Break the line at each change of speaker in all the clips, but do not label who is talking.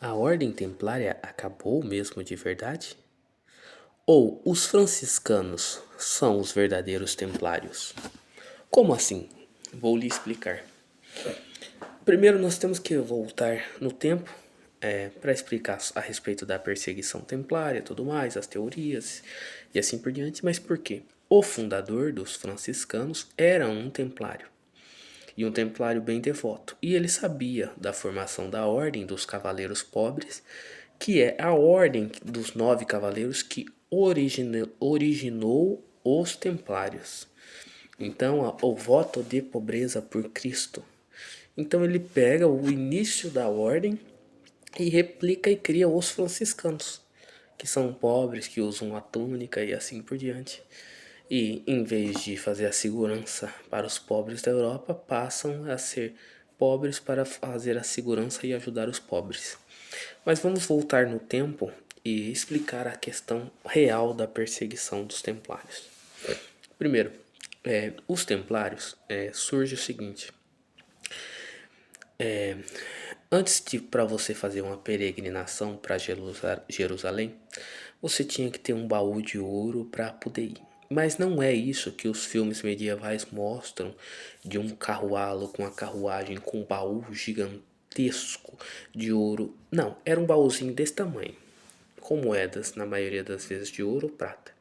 A ordem templária acabou mesmo de verdade? Ou os franciscanos são os verdadeiros templários? Como assim? Vou lhe explicar. Primeiro, nós temos que voltar no tempo para explicar a respeito da perseguição templária, tudo mais, as teorias e assim por diante. Mas por quê? O fundador dos franciscanos era um templário e um templário bem devoto. E ele sabia da formação da ordem dos cavaleiros pobres, que é a ordem dos 9 cavaleiros que originou os templários. Então, o voto de pobreza por Cristo. Então ele pega o início da ordem e replica e cria os franciscanos, que são pobres, que usam a túnica e assim por diante. E em vez de fazer a segurança para os pobres da Europa, passam a ser pobres para fazer a segurança e ajudar os pobres. Mas vamos voltar no tempo e explicar a questão real da perseguição dos templários. Primeiro, os templários surge o seguinte: antes de para você fazer uma peregrinação para Jerusalém, você tinha que ter um baú de ouro para poder ir. Mas não é isso que os filmes medievais mostram de um carrualo com a carruagem com um baú gigantesco de ouro. Não, era um baúzinho desse tamanho, com moedas na maioria das vezes de ouro ou prata,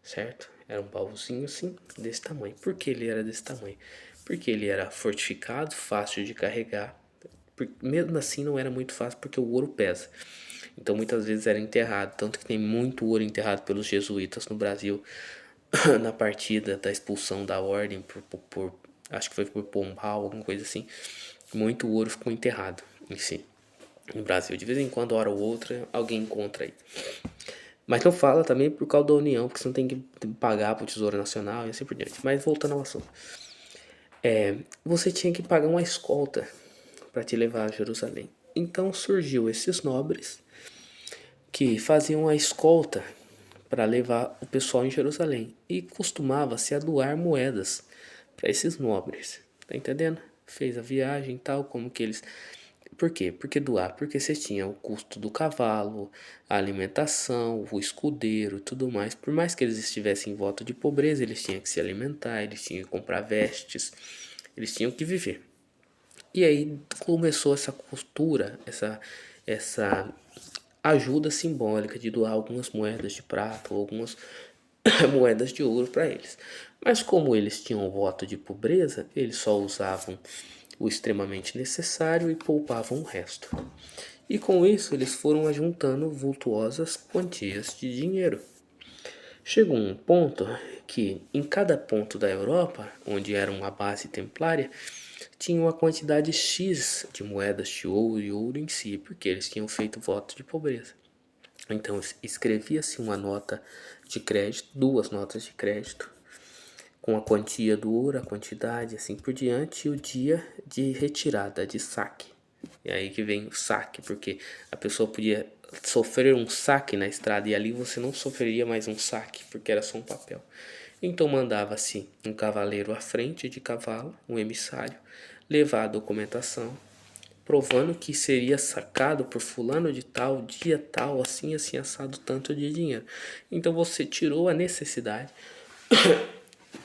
certo? Era um baúzinho assim, desse tamanho. Por que ele era desse tamanho? Porque ele era fortificado, fácil de carregar. Mesmo assim não era muito fácil porque o ouro pesa. Então muitas vezes era enterrado, tanto que tem muito ouro enterrado pelos jesuítas no Brasil na partida da expulsão da ordem por acho que foi por Pombal, alguma coisa assim. Muito ouro ficou enterrado em si. No Brasil, de vez em quando, hora ou outra, alguém encontra aí. Mas não fala também por causa da União, porque você não tem que pagar pro Tesouro Nacional e assim por diante. Mas voltando ao assunto. Você tinha que pagar uma escolta para te levar a Jerusalém. Então surgiu esses nobres que faziam a escolta para levar o pessoal em Jerusalém e costumava-se a doar moedas para esses nobres. Tá entendendo? Fez a viagem e tal, como que eles. Por quê? Porque doar? Porque você tinha o custo do cavalo, a alimentação, o escudeiro, tudo mais. Por mais que eles estivessem em voto de pobreza, eles tinham que se alimentar, eles tinham que comprar vestes, eles tinham que viver. E aí começou essa costura, essa ajuda simbólica de doar algumas moedas de prata ou algumas moedas de ouro para eles. Mas como eles tinham o voto de pobreza, eles só usavam o extremamente necessário e poupavam o resto. E com isso eles foram ajuntando vultuosas quantias de dinheiro. Chegou um ponto que em cada ponto da Europa, onde era uma base templária, tinha uma quantidade X de moedas de ouro e ouro em si, porque eles tinham feito voto de pobreza. Então escrevia-se uma nota de crédito, 2 notas de crédito, com a quantia do ouro, a quantidade, assim por diante, e o dia de retirada, de saque. E aí que vem o saque, porque a pessoa podia sofrer um saque na estrada e ali você não sofreria mais um saque, porque era só um papel. Então mandava-se um cavaleiro à frente de cavalo, um emissário, levar a documentação, provando que seria sacado por fulano de tal, dia tal, assim, assim, assado, tanto de dinheiro. Então você tirou a necessidade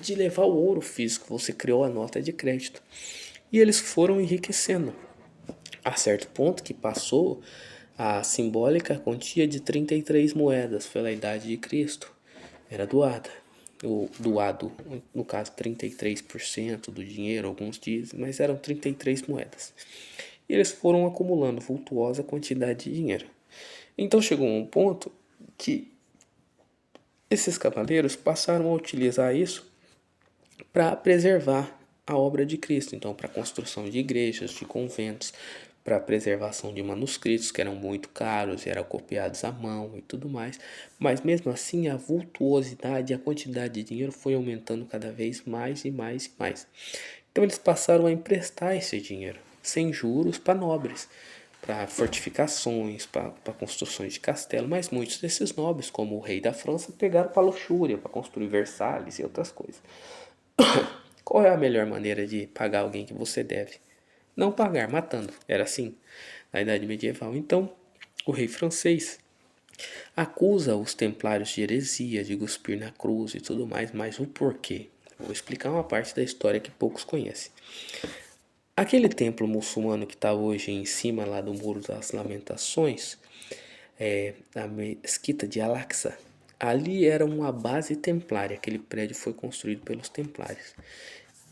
de levar o ouro físico, você criou a nota de crédito. E eles foram enriquecendo, a certo ponto que passou a simbólica quantia de 33 moedas pela idade de Cristo. Era doada. O doado, no caso, 33% do dinheiro, alguns dizem, mas eram 33 moedas. E eles foram acumulando vultuosa quantidade de dinheiro. Então chegou um ponto que esses cavaleiros passaram a utilizar isso para preservar a obra de Cristo, então para a construção de igrejas, de conventos, para a preservação de manuscritos que eram muito caros e eram copiados à mão e tudo mais. Mas mesmo assim a vultuosidade e a quantidade de dinheiro foi aumentando cada vez mais e mais e mais. Então eles passaram a emprestar esse dinheiro sem juros para nobres, para fortificações, para construções de castelo, mas muitos desses nobres, como o rei da França, pegaram para luxúria, para construir Versalhes e outras coisas. Qual é a melhor maneira de pagar alguém que você deve? Não pagar, matando. Era assim. na Idade Medieval. Então, o rei francês acusa os templários de heresia, de cuspir na cruz e tudo mais, mas o porquê? Vou explicar uma parte da história que poucos conhecem. Aquele templo muçulmano que está hoje em cima lá do Muro das Lamentações, a mesquita de Al-Aqsa, ali era uma base templária, aquele prédio foi construído pelos templários.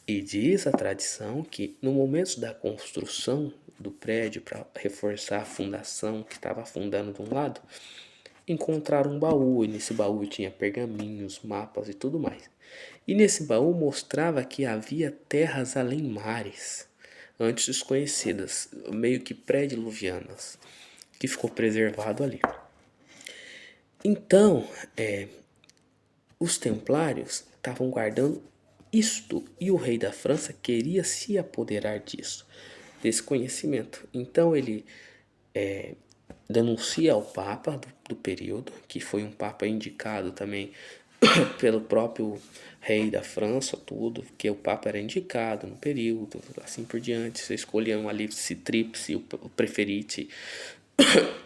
E diz a tradição que no momento da construção do prédio, para reforçar a fundação que estava afundando de um lado, encontraram um baú, e nesse baú tinha pergaminhos, mapas e tudo mais. E nesse baú mostrava que havia terras além mares, antes desconhecidas, meio que pré-diluvianas, que ficou preservado ali. Então, os templários estavam guardando isto e o rei da França queria se apoderar disso, desse conhecimento. Então ele denuncia ao Papa do período, que foi um Papa indicado também pelo próprio rei da França, tudo, que o Papa era indicado no período, assim por diante. Você escolhiam ali se tríplice, o preferite,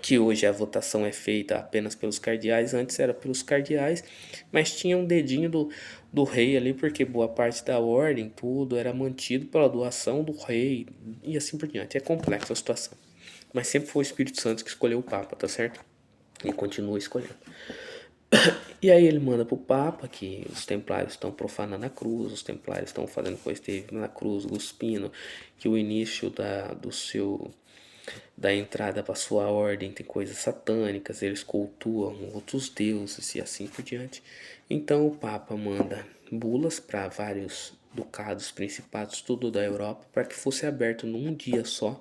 que hoje a votação é feita apenas pelos cardeais, antes era pelos cardeais, mas tinha um dedinho do rei ali, porque boa parte da ordem, tudo, era mantido pela doação do rei, e assim por diante. É complexa a situação. Mas sempre foi o Espírito Santo que escolheu o Papa, tá certo? E continua escolhendo. E aí ele manda pro Papa que os templários estão profanando a cruz, os templários estão fazendo coisa terrível na cruz, cuspindo, que o início da entrada para sua ordem tem coisas satânicas, eles cultuam outros deuses e assim por diante. Então o Papa manda bulas para vários ducados, principados, tudo da Europa, para que fosse aberto num dia só,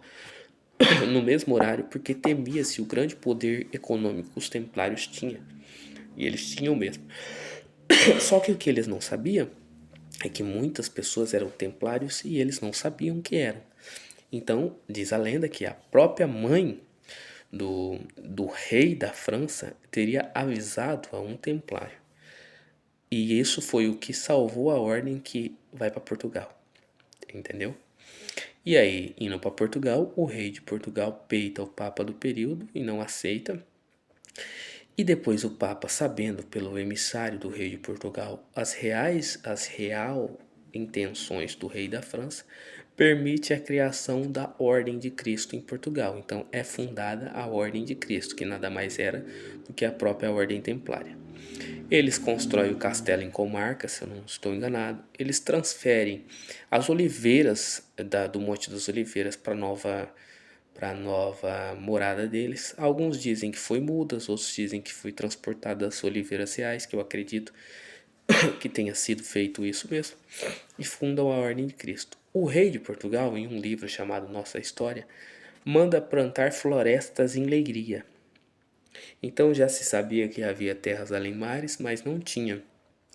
no mesmo horário, porque temia-se o grande poder econômico que os templários tinham. E eles tinham mesmo. Só que o que eles não sabiam é que muitas pessoas eram templários e eles não sabiam o que eram. Então, diz a lenda que a própria mãe do rei da França teria avisado a um templário. E isso foi o que salvou a ordem que vai para Portugal. Entendeu? E aí, indo para Portugal, o rei de Portugal peita o Papa do período e não aceita. E depois o Papa, sabendo pelo emissário do rei de Portugal as real intenções do rei da França, permite a criação da Ordem de Cristo em Portugal. Então é fundada a Ordem de Cristo, que nada mais era do que a própria Ordem Templária. Eles constroem o castelo em Comarca, se eu não estou enganado. Eles transferem as oliveiras do Monte das Oliveiras para a nova morada deles. Alguns dizem que foi mudas, outros dizem que foi transportada das oliveiras reais, que eu acredito que tenha sido feito isso mesmo, e fundam a Ordem de Cristo. O rei de Portugal, em um livro chamado Nossa História, manda plantar florestas em Leiria. Então já se sabia que havia terras além mares, mas não tinha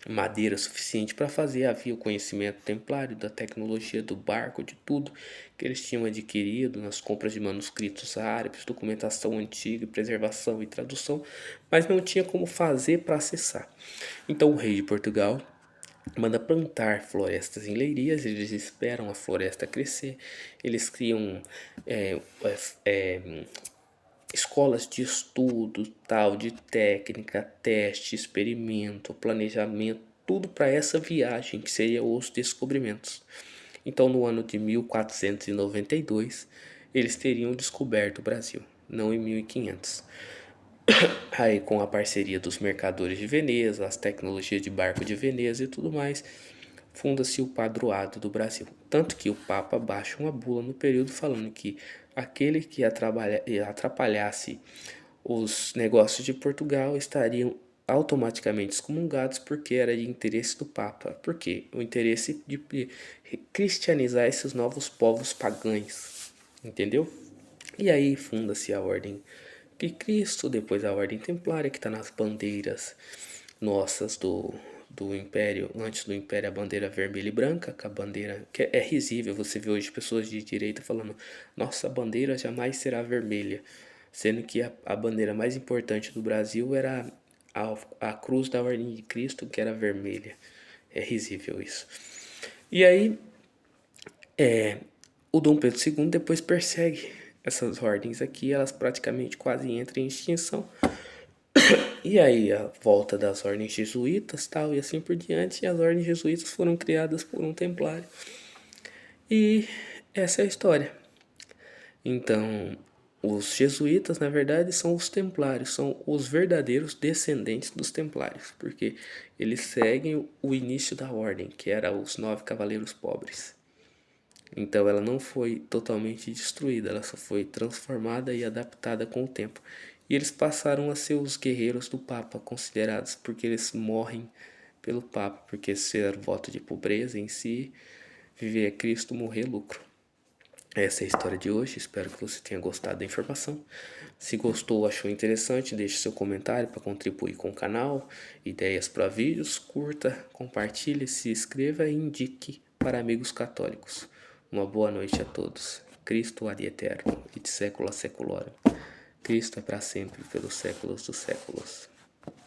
madeira suficiente para fazer. Havia o conhecimento templário da tecnologia do barco, de tudo que eles tinham adquirido nas compras de manuscritos árabes, documentação antiga, preservação e tradução, mas não tinha como fazer para acessar. Então o rei de Portugal manda plantar florestas em Leirias, eles esperam a floresta crescer, eles criam escolas de estudo, tal, de técnica, teste, experimento, planejamento, tudo para essa viagem que seria os descobrimentos. Então, no ano de 1492, eles teriam descoberto o Brasil, não em 1500. Aí, com a parceria dos mercadores de Veneza, as tecnologias de barco de Veneza e tudo mais, funda-se o padroado do Brasil. Tanto que o Papa baixa uma bula no período falando que aquele que atrapalhasse os negócios de Portugal estariam automaticamente excomungados porque era de interesse do Papa. Por quê? O interesse de cristianizar esses novos povos pagãos. Entendeu? E aí funda-se a Ordem de Cristo, depois a Ordem Templária, que está nas bandeiras nossas do Império. Antes do Império, a bandeira vermelha e branca, que a bandeira que é risível. Você vê hoje pessoas de direita falando: nossa bandeira jamais será vermelha, sendo que a bandeira mais importante do Brasil era a cruz da Ordem de Cristo, que era vermelha. É risível isso. E aí, o Dom Pedro II depois persegue essas ordens aqui, elas praticamente quase entram em extinção. E aí a volta das ordens jesuítas, tal, e assim por diante, e as ordens jesuítas foram criadas por um templário. E essa é a história. Então, os jesuítas, na verdade, são os templários, são os verdadeiros descendentes dos templários, porque eles seguem o início da ordem, que era os 9 cavaleiros pobres. Então ela não foi totalmente destruída, ela só foi transformada e adaptada com o tempo. E eles passaram a ser os guerreiros do Papa, considerados, porque eles morrem pelo Papa, porque ser voto de pobreza em si, viver é Cristo, morrer é lucro. Essa é a história de hoje, espero que você tenha gostado da informação. Se gostou ou achou interessante, deixe seu comentário para contribuir com o canal, ideias para vídeos, curta, compartilhe, se inscreva e indique para amigos católicos. Uma boa noite a todos. Cristo ad eterno, et secula seculorum. Cristo é para sempre, pelos séculos dos séculos.